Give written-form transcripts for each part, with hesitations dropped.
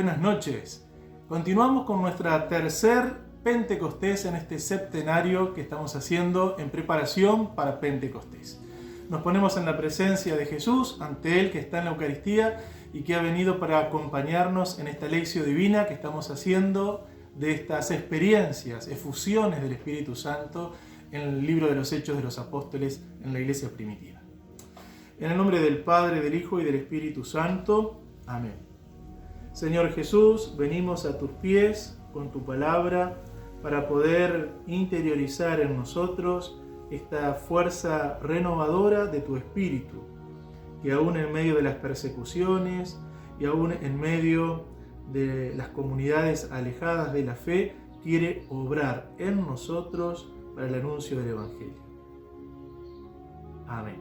buenas noches. Continuamos con nuestra tercer Pentecostés en este septenario que estamos haciendo en preparación para Pentecostés. Nos ponemos en la presencia de Jesús, ante Él que está en la Eucaristía y que ha venido para acompañarnos en esta lección divina que estamos haciendo de estas experiencias, efusiones del Espíritu Santo en el libro de los Hechos de los Apóstoles en la iglesia primitiva. En el nombre del Padre, del Hijo y del Espíritu Santo. Amén. Señor Jesús, venimos a tus pies con tu palabra para poder interiorizar en nosotros esta fuerza renovadora de tu Espíritu, que aún en medio de las persecuciones y aún en medio de las comunidades alejadas de la fe, quiere obrar en nosotros para el anuncio del Evangelio. Amén.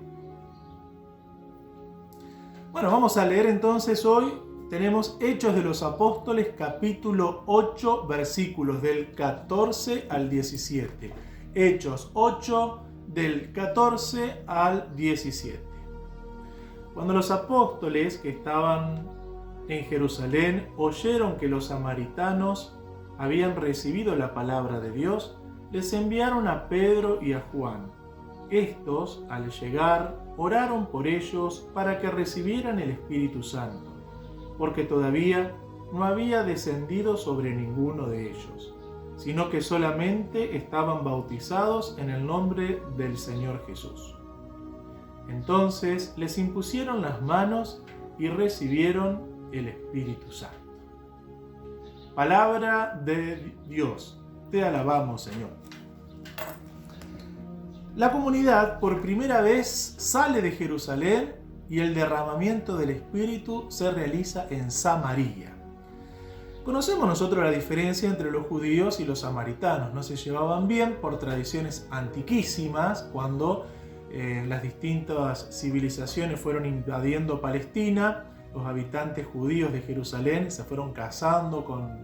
Bueno, vamos a leer entonces hoy. Tenemos Hechos de los Apóstoles, capítulo 8, versículos del 14 al 17. Hechos 8, del 14 al 17. Cuando los apóstoles que estaban en Jerusalén oyeron que los samaritanos habían recibido la palabra de Dios, les enviaron a Pedro y a Juan. Estos, al llegar, oraron por ellos para que recibieran el Espíritu Santo, porque todavía no había descendido sobre ninguno de ellos, sino que solamente estaban bautizados en el nombre del Señor Jesús. Entonces les impusieron las manos y recibieron el Espíritu Santo. Palabra de Dios. Te alabamos, Señor. La comunidad por primera vez sale de Jerusalén y el derramamiento del Espíritu se realiza en Samaria. Conocemos nosotros la diferencia entre los judíos y los samaritanos. No se llevaban bien por tradiciones antiquísimas cuando las distintas civilizaciones fueron invadiendo Palestina. Los habitantes judíos de Jerusalén se fueron casando con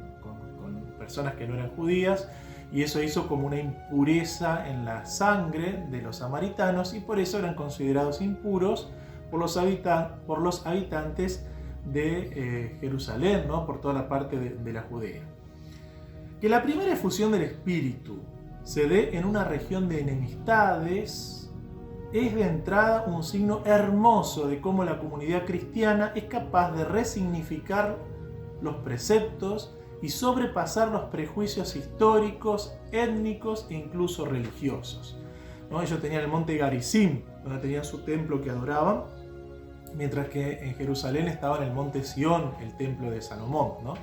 personas que no eran judías y eso hizo como una impureza en la sangre de los samaritanos y por eso eran considerados impuros por los habitantes de Jerusalén, ¿no? Por toda la parte de la Judea. Que la primera efusión del Espíritu se dé en una región de enemistades es de entrada un signo hermoso de cómo la comunidad cristiana es capaz de resignificar los preceptos y sobrepasar los prejuicios históricos, étnicos e incluso religiosos, ¿no? Ellos tenían el monte Garizim, donde tenían su templo que adoraban, mientras que en Jerusalén estaba en el monte Sión, el templo de Salomón, ¿no?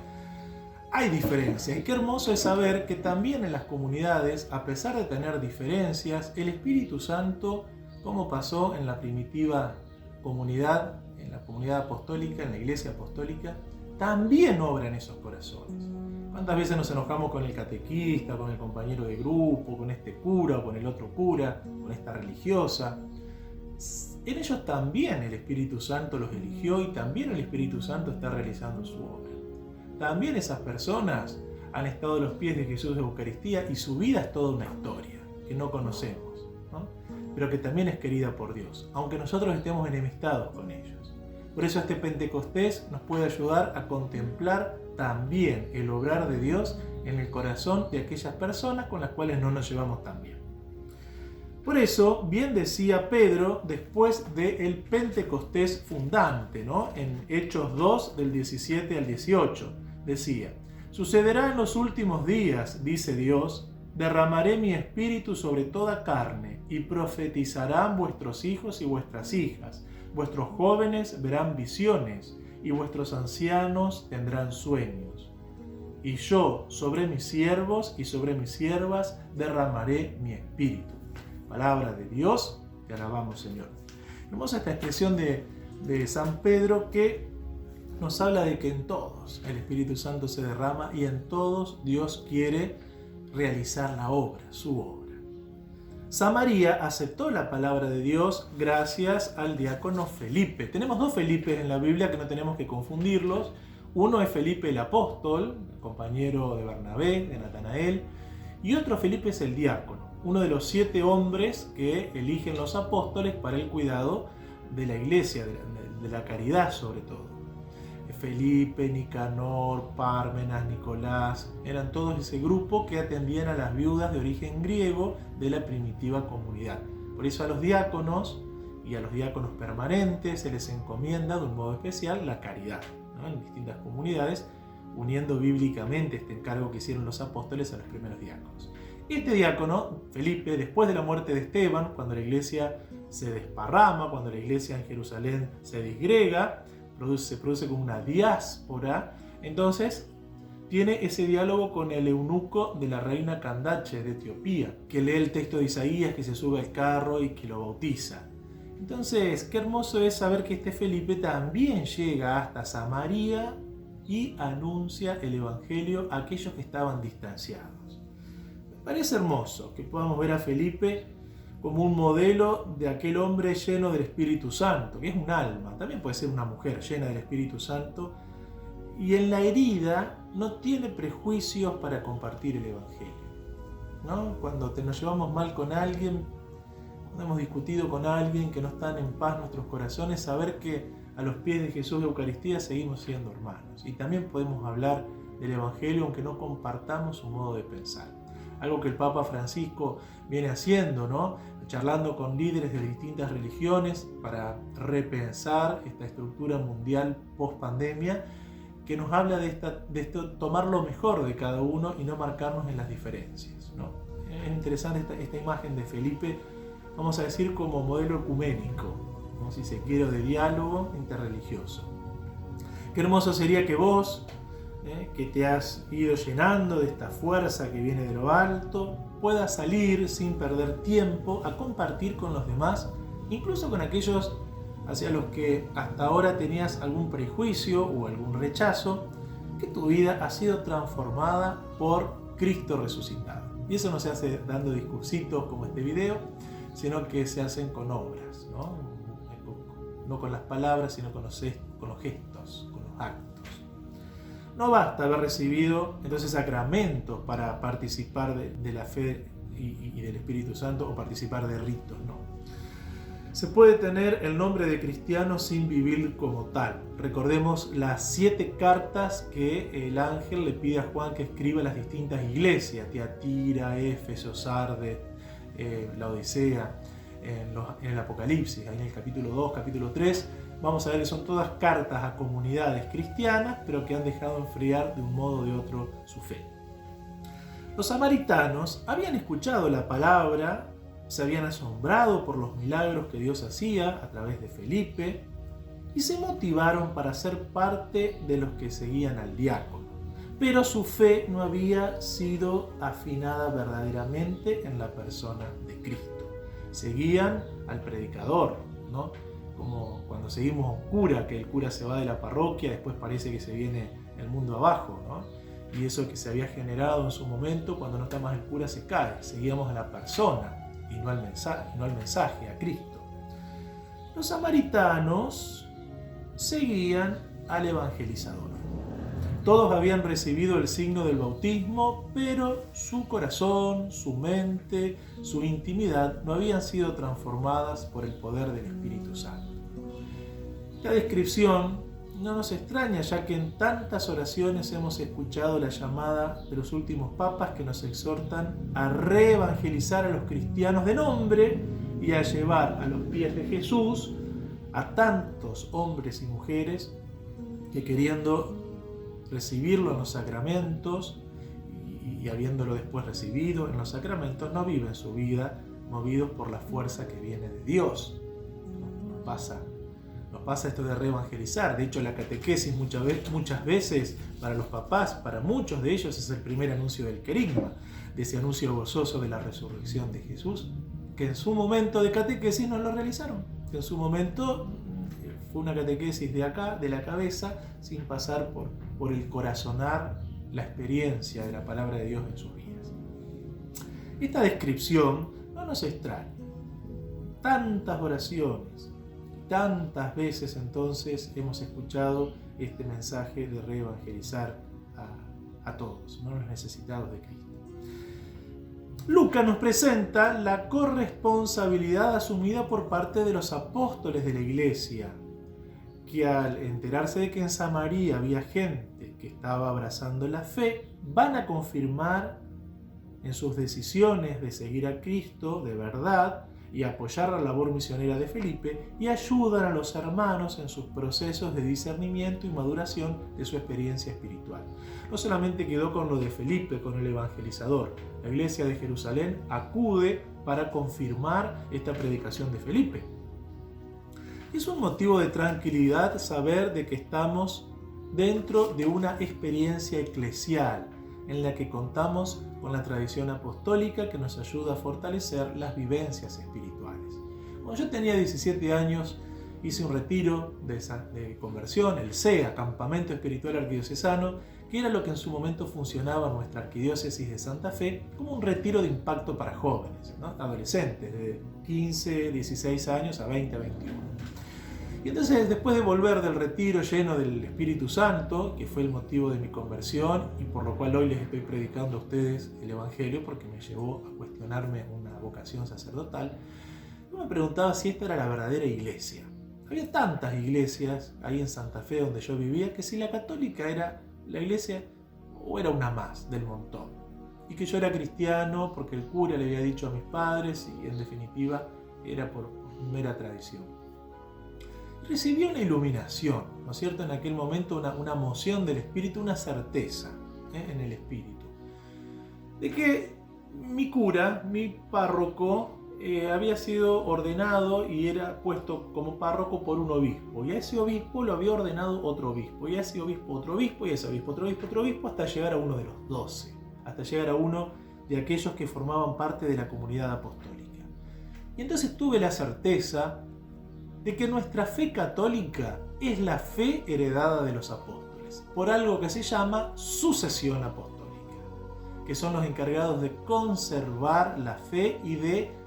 Hay diferencias, y qué hermoso es saber que también en las comunidades, a pesar de tener diferencias, el Espíritu Santo, como pasó en la primitiva comunidad, en la comunidad apostólica, en la iglesia apostólica, también obra en esos corazones. ¿Cuántas veces nos enojamos con el catequista, con el compañero de grupo, con este cura o con el otro cura, con esta religiosa? En ellos también el Espíritu Santo los eligió y también el Espíritu Santo está realizando su obra. También esas personas han estado a los pies de Jesús de Eucaristía y su vida es toda una historia que no conocemos, ¿no? Pero que también es querida por Dios, aunque nosotros estemos enemistados con ellos. Por eso este Pentecostés nos puede ayudar a contemplar también el obrar de Dios en el corazón de aquellas personas con las cuales no nos llevamos tan bien. Por eso, bien decía Pedro después del Pentecostés fundante, ¿no? En Hechos 2, del 17 al 18, decía: sucederá en los últimos días, dice Dios, derramaré mi espíritu sobre toda carne y profetizarán vuestros hijos y vuestras hijas, vuestros jóvenes verán visiones y vuestros ancianos tendrán sueños. Y yo sobre mis siervos y sobre mis siervas derramaré mi espíritu. Palabra de Dios, te alabamos, Señor. Vemos esta expresión de San Pedro que nos habla de que en todos el Espíritu Santo se derrama y en todos Dios quiere realizar la obra, su obra. Samaria aceptó la palabra de Dios gracias al diácono Felipe. Tenemos dos Felipes en la Biblia que no tenemos que confundirlos. Uno es Felipe el apóstol, compañero de Bernabé, de Natanael, y otro Felipe es el diácono, uno de los 7 hombres que eligen los apóstoles para el cuidado de la iglesia, de la caridad sobre todo. Felipe, Nicanor, Pármenas, Nicolás, eran todos ese grupo que atendían a las viudas de origen griego de la primitiva comunidad. Por eso a los diáconos y a los diáconos permanentes se les encomienda de un modo especial la caridad, ¿no? En distintas comunidades, uniendo bíblicamente este encargo que hicieron los apóstoles a los primeros diáconos. Este diácono, Felipe, después de la muerte de Esteban, cuando la iglesia se desparrama, cuando la iglesia en Jerusalén se disgrega, se produce como una diáspora, entonces tiene ese diálogo con el eunuco de la reina Candace de Etiopía, que lee el texto de Isaías, que se sube al carro y que lo bautiza. Entonces, qué hermoso es saber que este Felipe también llega hasta Samaria y anuncia el evangelio a aquellos que estaban distanciados. Me parece hermoso que podamos ver a Felipe como un modelo de aquel hombre lleno del Espíritu Santo, que es un alma, también puede ser una mujer llena del Espíritu Santo, y en la herida no tiene prejuicios para compartir el evangelio, ¿no? Cuando nos llevamos mal con alguien, cuando hemos discutido con alguien, que no están en paz nuestros corazones, saber que a los pies de Jesús de Eucaristía seguimos siendo hermanos. Y también podemos hablar del evangelio aunque no compartamos su modo de pensar. Algo que el Papa Francisco viene haciendo, ¿no? Charlando con líderes de distintas religiones para repensar esta estructura mundial post-pandemia, que nos habla de esto, tomar lo mejor de cada uno y no marcarnos en las diferencias, ¿no? Es interesante esta imagen de Felipe, vamos a decir, como modelo ecuménico, ¿no? Si se quiere, de diálogo interreligioso. Qué hermoso sería que vos, que te has ido llenando de esta fuerza que viene de lo alto, puedas salir sin perder tiempo a compartir con los demás, incluso con aquellos hacia los que hasta ahora tenías algún prejuicio o algún rechazo, que tu vida ha sido transformada por Cristo resucitado. Y eso no se hace dando discursitos como este video, sino que se hacen con obras, ¿no? No con las palabras, sino con los gestos, con los actos. No basta haber recibido entonces sacramentos para participar de la fe y del Espíritu Santo o participar de ritos, no. Se puede tener el nombre de cristiano sin vivir como tal. Recordemos las 7 cartas que el ángel le pide a Juan que escriba a las distintas iglesias: Tiatira, Éfeso, Sardes, la Odisea, en el Apocalipsis, ahí en el capítulo 2, capítulo 3. Vamos a ver que son todas cartas a comunidades cristianas, pero que han dejado enfriar de un modo o de otro su fe. Los samaritanos habían escuchado la palabra, se habían asombrado por los milagros que Dios hacía a través de Felipe y se motivaron para ser parte de los que seguían al diácono. Pero su fe no había sido afinada verdaderamente en la persona de Cristo. Seguían al predicador, ¿no? Como cuando seguimos a un cura, que el cura se va de la parroquia, después parece que se viene el mundo abajo, ¿no? Y eso que se había generado en su momento, cuando no está más el cura, se cae. Seguíamos a la persona y no al mensaje, a Cristo. Los samaritanos seguían al evangelizador. Todos habían recibido el signo del bautismo, pero su corazón, su mente, su intimidad no habían sido transformadas por el poder del Espíritu Santo. Esta descripción no nos extraña, ya que en tantas oraciones hemos escuchado la llamada de los últimos papas que nos exhortan a reevangelizar a los cristianos de nombre y a llevar a los pies de Jesús a tantos hombres y mujeres que, queriendo recibirlo en los sacramentos y habiéndolo después recibido en los sacramentos, no viven su vida movidos por la fuerza que viene de Dios. Nos pasa esto de reevangelizar. De hecho, la catequesis muchas veces para los papás, para muchos de ellos, es el primer anuncio del querigma, de ese anuncio gozoso de la resurrección de Jesús, que en su momento de catequesis no lo realizaron, que en su momento fue una catequesis de acá, de la cabeza, sin pasar por el corazonar la experiencia de la palabra de Dios en sus vidas. Esta descripción no nos extraña. Tantas oraciones, tantas veces entonces hemos escuchado este mensaje de reevangelizar a todos, no los necesitados de Cristo. Lucas nos presenta la corresponsabilidad asumida por parte de los apóstoles de la Iglesia, que al enterarse de que en Samaria había gente que estaba abrazando la fe, van a confirmar en sus decisiones de seguir a Cristo de verdad y apoyar la labor misionera de Felipe, y ayudan a los hermanos en sus procesos de discernimiento y maduración de su experiencia espiritual. No solamente quedó con lo de Felipe, con el evangelizador. La iglesia de Jerusalén acude para confirmar esta predicación de Felipe. Es un motivo de tranquilidad saber de que estamos dentro de una experiencia eclesial en la que contamos con la tradición apostólica que nos ayuda a fortalecer las vivencias espirituales. Cuando yo tenía 17 años hice un retiro de conversión, el CEA, Campamento Espiritual Arquidiocesano, que era lo que en su momento funcionaba en nuestra arquidiócesis de Santa Fe como un retiro de impacto para jóvenes, ¿no? Adolescentes de 15, 16 años a 20, a 21. Y entonces, después de volver del retiro lleno del Espíritu Santo, que fue el motivo de mi conversión y por lo cual hoy les estoy predicando a ustedes el Evangelio, porque me llevó a cuestionarme una vocación sacerdotal, yo me preguntaba si esta era la verdadera iglesia. Había tantas iglesias ahí en Santa Fe donde yo vivía, que si la católica era la iglesia o era una más del montón. Y que yo era cristiano porque el cura le había dicho a mis padres y en definitiva era por mera tradición. Recibí una iluminación, ¿no es cierto? En aquel momento una moción del Espíritu, una certeza en el Espíritu, de que mi cura, mi párroco, había sido ordenado y era puesto como párroco por un obispo, y a ese obispo lo había ordenado otro obispo, y a ese obispo otro obispo, y a ese obispo otro obispo, otro obispo, hasta llegar a uno de los 12, hasta llegar a uno de aquellos que formaban parte de la comunidad apostólica. Y entonces tuve la certeza de que nuestra fe católica es la fe heredada de los apóstoles, por algo que se llama sucesión apostólica, que son los encargados de conservar la fe y de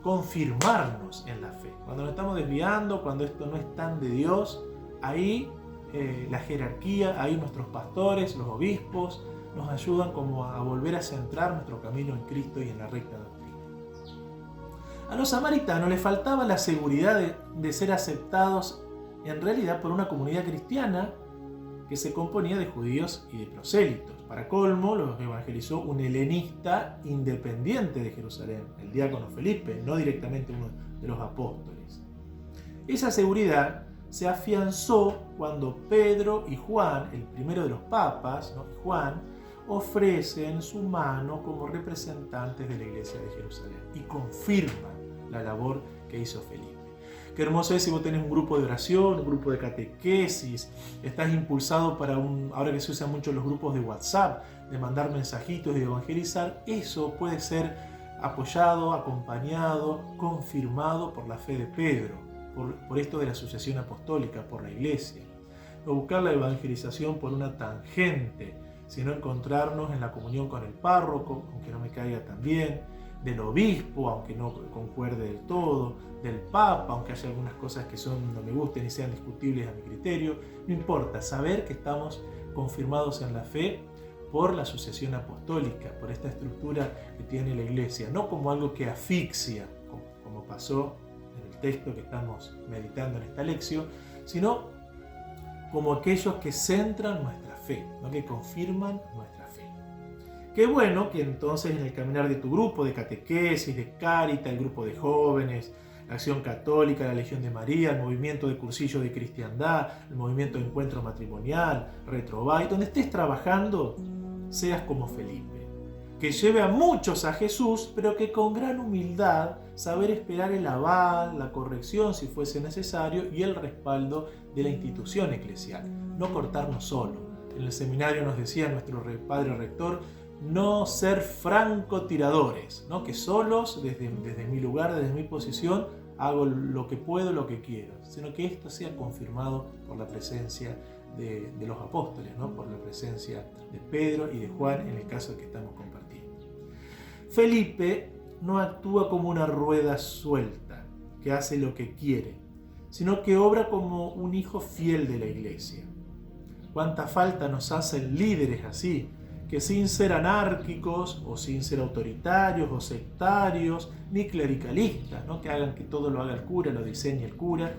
confirmarnos en la fe. Cuando nos estamos desviando, cuando esto no es tan de Dios, ahí la jerarquía, ahí nuestros pastores, los obispos, nos ayudan como a volver a centrar nuestro camino en Cristo y en la recta doctrina. A los samaritanos les faltaba la seguridad de ser aceptados en realidad por una comunidad cristiana que se componía de judíos y de prosélitos. Para colmo, los evangelizó un helenista independiente de Jerusalén, el diácono Felipe, no directamente uno de los apóstoles. Esa seguridad se afianzó cuando Pedro y Juan, el primero de los papas, ¿no? Juan, ofrecen su mano como representantes de la iglesia de Jerusalén y confirman la labor que hizo Felipe. Qué hermoso es si vos tenés un grupo de oración, un grupo de catequesis, estás impulsado para ahora que se usan mucho los grupos de WhatsApp, de mandar mensajitos y de evangelizar, eso puede ser apoyado, acompañado, confirmado por la fe de Pedro, por esto de la sucesión apostólica, por la iglesia. No buscar la evangelización por una tangente, sino encontrarnos en la comunión con el párroco, aunque no me caiga tan bien, del obispo, aunque no concuerde del todo, del papa, aunque haya algunas cosas que no me gusten y sean discutibles a mi criterio. No importa, saber que estamos confirmados en la fe por la sucesión apostólica, por esta estructura que tiene la iglesia, no como algo que asfixia, como pasó en el texto que estamos meditando en esta lección, sino como aquellos que centran nuestra fe, ¿no? Que confirman nuestra fe. Qué bueno que entonces en el caminar de tu grupo de catequesis, de Cárita, el grupo de jóvenes, la Acción Católica, la Legión de María, el movimiento de cursillo de cristiandad, el movimiento de encuentro matrimonial, Retrobay, donde estés trabajando, seas como Felipe, que lleve a muchos a Jesús, pero que con gran humildad saber esperar el aval, la corrección si fuese necesario y el respaldo de la institución eclesial, no cortarnos solo. En el seminario nos decía nuestro padre rector, no ser francotiradores, ¿no? Que solos, desde mi lugar, desde mi posición, hago lo que puedo, lo que quiero, sino que esto sea confirmado por la presencia de los apóstoles, ¿no? Por la presencia de Pedro y de Juan en el caso que estamos compartiendo. Felipe no actúa como una rueda suelta que hace lo que quiere, sino que obra como un hijo fiel de la iglesia. Cuánta falta nos hacen líderes así, que sin ser anárquicos o sin ser autoritarios o sectarios ni clericalistas, ¿no? Que hagan que todo lo haga el cura, lo diseñe el cura,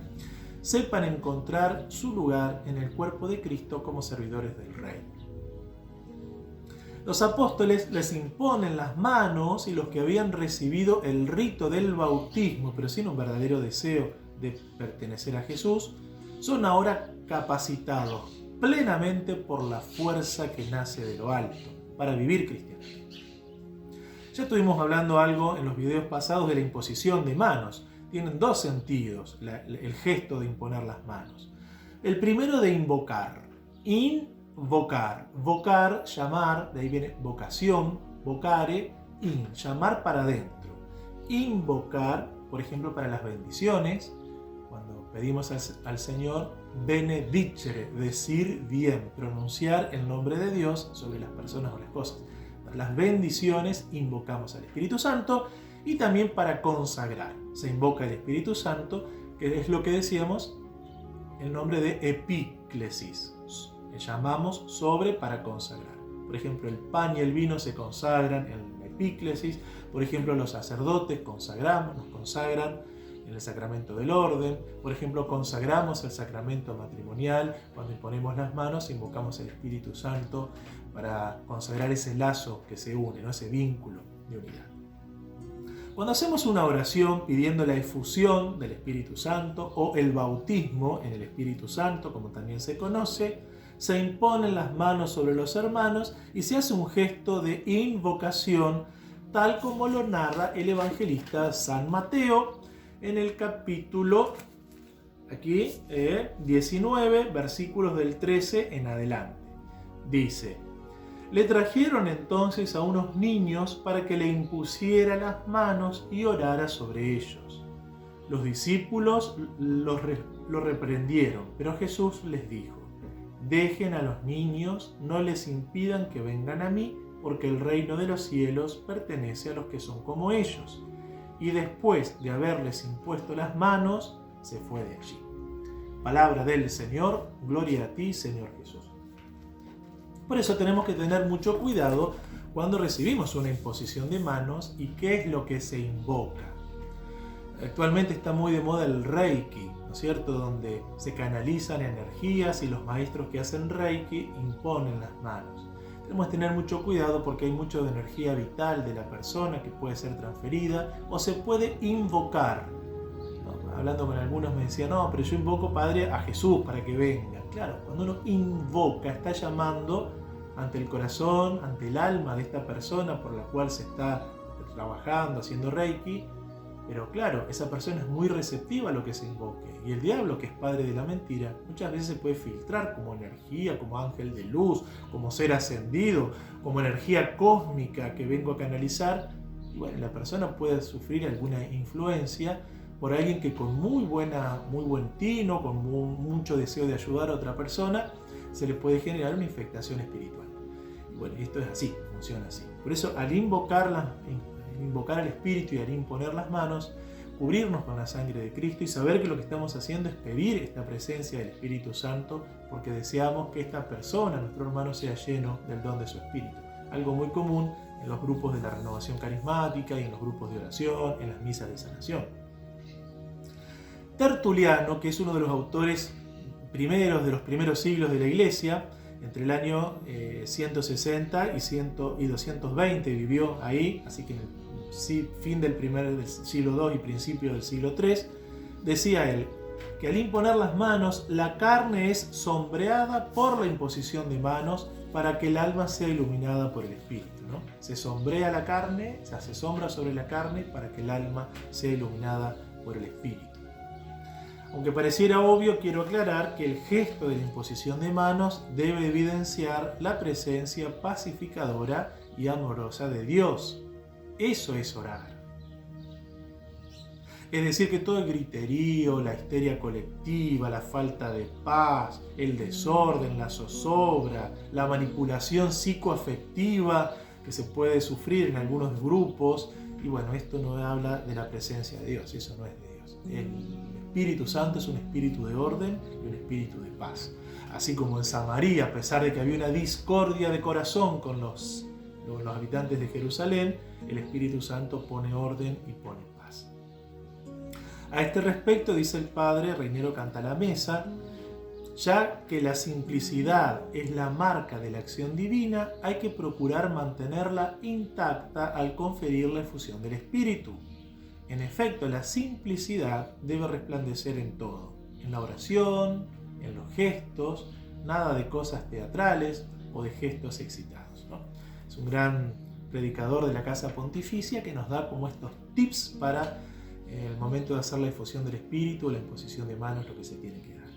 sepan encontrar su lugar en el cuerpo de Cristo como servidores del Rey. Los apóstoles les imponen las manos y los que habían recibido el rito del bautismo, pero sin un verdadero deseo de pertenecer a Jesús, son ahora capacitados plenamente por la fuerza que nace de lo alto para vivir cristianamente. Ya estuvimos hablando algo en los videos pasados de la imposición de manos. Tienen dos sentidos el gesto de imponer las manos. El primero de invocar. Invocar. Vocar, llamar, de ahí viene vocación, vocare, llamar para adentro. Invocar, por ejemplo, para las bendiciones, cuando pedimos al Señor benedicere, decir bien, pronunciar el nombre de Dios sobre las personas o las cosas. Para las bendiciones invocamos al Espíritu Santo y también para consagrar. Se invoca el Espíritu Santo, que es lo que decíamos, el nombre de epíclesis. Le llamamos sobre para consagrar. Por ejemplo, el pan y el vino se consagran en la epíclesis. Por ejemplo, los sacerdotes nos consagran en el sacramento del orden. Por ejemplo, consagramos el sacramento matrimonial cuando imponemos las manos, invocamos el Espíritu Santo para consagrar ese lazo que se une, ¿no? Ese vínculo de unidad. Cuando hacemos una oración pidiendo la efusión del Espíritu Santo o el bautismo en el Espíritu Santo, como también se conoce, se imponen las manos sobre los hermanos y se hace un gesto de invocación, tal como lo narra el evangelista San Mateo en el capítulo 19, versículos del 13 en adelante. Dice: le trajeron entonces a unos niños para que le impusiera las manos y orara sobre ellos. Los discípulos lo reprendieron, pero Jesús les dijo: dejen a los niños, no les impidan que vengan a mí, porque el reino de los cielos pertenece a los que son como ellos. Y después de haberles impuesto las manos, se fue de allí. Palabra del Señor, gloria a ti, Señor Jesús. Por eso tenemos que tener mucho cuidado cuando recibimos una imposición de manos y qué es lo que se invoca. Actualmente está muy de moda el Reiki, ¿no es cierto?, donde se canalizan energías y los maestros que hacen Reiki imponen las manos. Tenemos que tener mucho cuidado porque hay mucho de energía vital de la persona que puede ser transferida o se puede invocar. ¿No? Hablando con algunos me decían: no, pero yo invoco, Padre, a Jesús para que venga. Claro, cuando uno invoca, está llamando ante el corazón, ante el alma de esta persona por la cual se está trabajando, haciendo Reiki. Pero claro, esa persona es muy receptiva a lo que se invoque. Y el diablo, que es padre de la mentira, muchas veces se puede filtrar como energía, como ángel de luz, como ser ascendido, como energía cósmica que vengo a canalizar. Y bueno, la persona puede sufrir alguna influencia por alguien que con muy buen tino, con mucho deseo de ayudar a otra persona, se le puede generar una infectación espiritual. Y bueno, esto es así, funciona así. Por eso, al invocar al Espíritu y al imponer las manos, cubrirnos con la sangre de Cristo y saber que lo que estamos haciendo es pedir esta presencia del Espíritu Santo, porque deseamos que esta persona, nuestro hermano, sea lleno del don de su Espíritu. Algo muy común en los grupos de la renovación carismática y en los grupos de oración, en las misas de sanación. Tertuliano, que es uno de los autores de los primeros siglos de la Iglesia, entre el año 160 y 220 vivió ahí, así que en el fin del siglo II y principio del siglo III, decía él que al imponer las manos, la carne es sombreada por la imposición de manos para que el alma sea iluminada por el Espíritu, ¿no? Se sombrea la carne, se hace sombra sobre la carne para que el alma sea iluminada por el Espíritu. Aunque pareciera obvio, quiero aclarar que el gesto de la imposición de manos debe evidenciar la presencia pacificadora y amorosa de Dios. Eso es orar. Es decir, que todo el griterío, la histeria colectiva, la falta de paz, el desorden, la zozobra, la manipulación psicoafectiva que se puede sufrir en algunos grupos, y bueno, esto no habla de la presencia de Dios, eso no es de Dios. El Espíritu Santo es un espíritu de orden y un espíritu de paz. Así como en Samaria, a pesar de que había una discordia de corazón con los habitantes de Jerusalén, el Espíritu Santo pone orden y pone paz. A este respecto, dice el padre Reinero Cantalamessa, ya que la simplicidad es la marca de la acción divina, hay que procurar mantenerla intacta al conferir la efusión del Espíritu. En efecto, la simplicidad debe resplandecer en todo, en la oración, en los gestos, nada de cosas teatrales o de gestos excitados, ¿no? Es un gran predicador de la Casa Pontificia que nos da como estos tips para el momento de hacer la efusión del Espíritu, la imposición de manos, lo que se tiene que dar.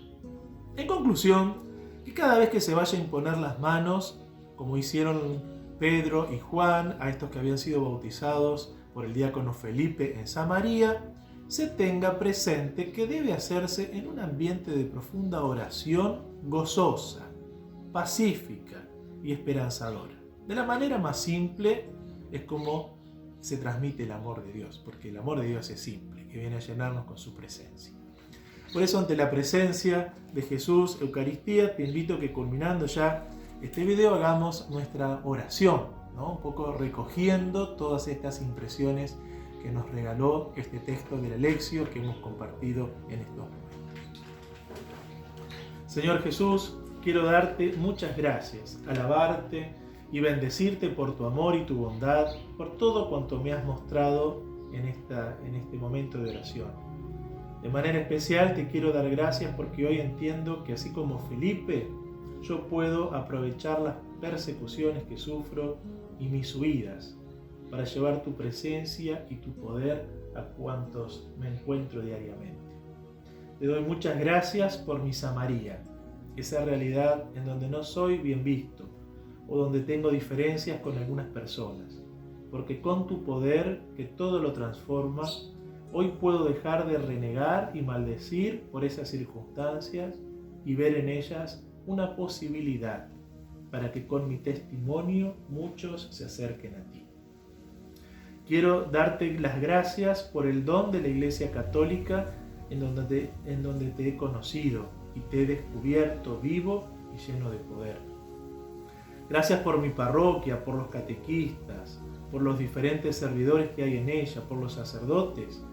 En conclusión, que cada vez que se vaya a imponer las manos, como hicieron Pedro y Juan, a estos que habían sido bautizados por el diácono Felipe en Samaria, se tenga presente que debe hacerse en un ambiente de profunda oración gozosa, pacífica y esperanzadora. De la manera más simple es como se transmite el amor de Dios, porque el amor de Dios es simple, que viene a llenarnos con su presencia. Por eso, ante la presencia de Jesús, Eucaristía, te invito a que culminando ya este video hagamos nuestra oración, ¿no? Un poco recogiendo todas estas impresiones que nos regaló este texto del Alexio que hemos compartido en estos momentos. Señor Jesús, quiero darte muchas gracias, alabarte y bendecirte por tu amor y tu bondad, por todo cuanto me has mostrado en este momento de oración. De manera especial te quiero dar gracias porque hoy entiendo que así como Felipe, yo puedo aprovechar las persecuciones que sufro y mis huidas para llevar tu presencia y tu poder a cuantos me encuentro diariamente. Te doy muchas gracias por mi Samaria, esa realidad en donde no soy bien visto o donde tengo diferencias con algunas personas, porque con tu poder que todo lo transforma, hoy puedo dejar de renegar y maldecir por esas circunstancias y ver en ellas una posibilidad para que con mi testimonio muchos se acerquen a ti. Quiero darte las gracias por el don de la Iglesia Católica en donde te he conocido y te he descubierto vivo y lleno de poder. Gracias por mi parroquia, por los catequistas, por los diferentes servidores que hay en ella, por los sacerdotes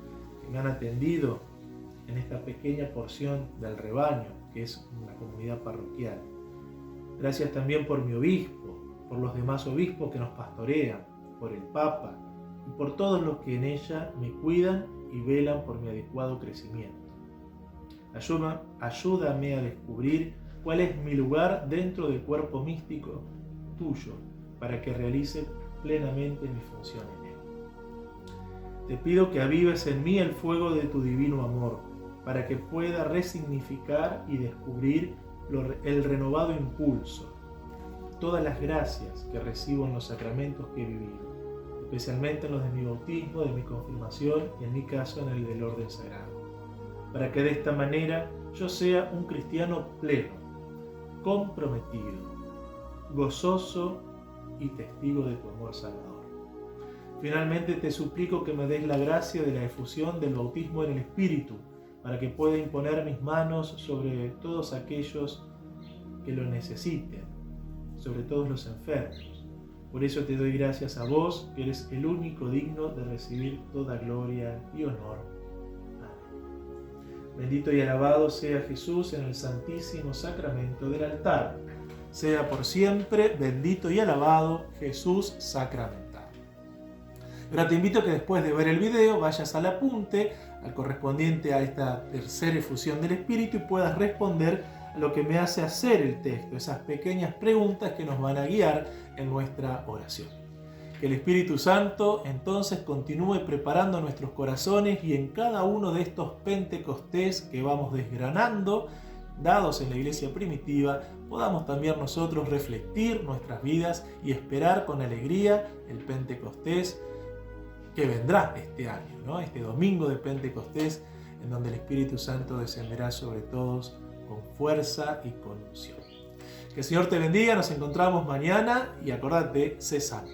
que me han atendido en esta pequeña porción del rebaño que es una comunidad parroquial. Gracias también por mi obispo, por los demás obispos que nos pastorean, por el Papa y por todos los que en ella me cuidan y velan por mi adecuado crecimiento. Ayúdame a descubrir cuál es mi lugar dentro del cuerpo místico tuyo para que realice plenamente mi función en él. Te pido que avives en mí el fuego de tu divino amor para que pueda resignificar y descubrir el renovado impulso, todas las gracias que recibo en los sacramentos que he vivido, especialmente en los de mi bautismo, de mi confirmación y en mi caso en el del orden sagrado, para que de esta manera yo sea un cristiano pleno, comprometido, gozoso y testigo de tu amor salvador. Finalmente te suplico que me des la gracia de la efusión del bautismo en el Espíritu, para que pueda imponer mis manos sobre todos aquellos que lo necesiten, sobre todos los enfermos. Por eso te doy gracias a vos, que eres el único digno de recibir toda gloria y honor. Amén. Bendito y alabado sea Jesús en el santísimo sacramento del altar. Sea por siempre bendito y alabado Jesús sacramentado. Ahora te invito a que después de ver el video vayas al apunte, al correspondiente a esta tercera efusión del Espíritu y puedas responder a lo que me hace hacer el texto, esas pequeñas preguntas que nos van a guiar en nuestra oración. Que el Espíritu Santo entonces continúe preparando nuestros corazones y en cada uno de estos Pentecostés que vamos desgranando, dados en la iglesia primitiva, podamos también nosotros refletir nuestras vidas y esperar con alegría el Pentecostés que vendrá este año, ¿no? Este domingo de Pentecostés, en donde el Espíritu Santo descenderá sobre todos con fuerza y con unción. Que el Señor te bendiga, nos encontramos mañana y acordate, sé santo.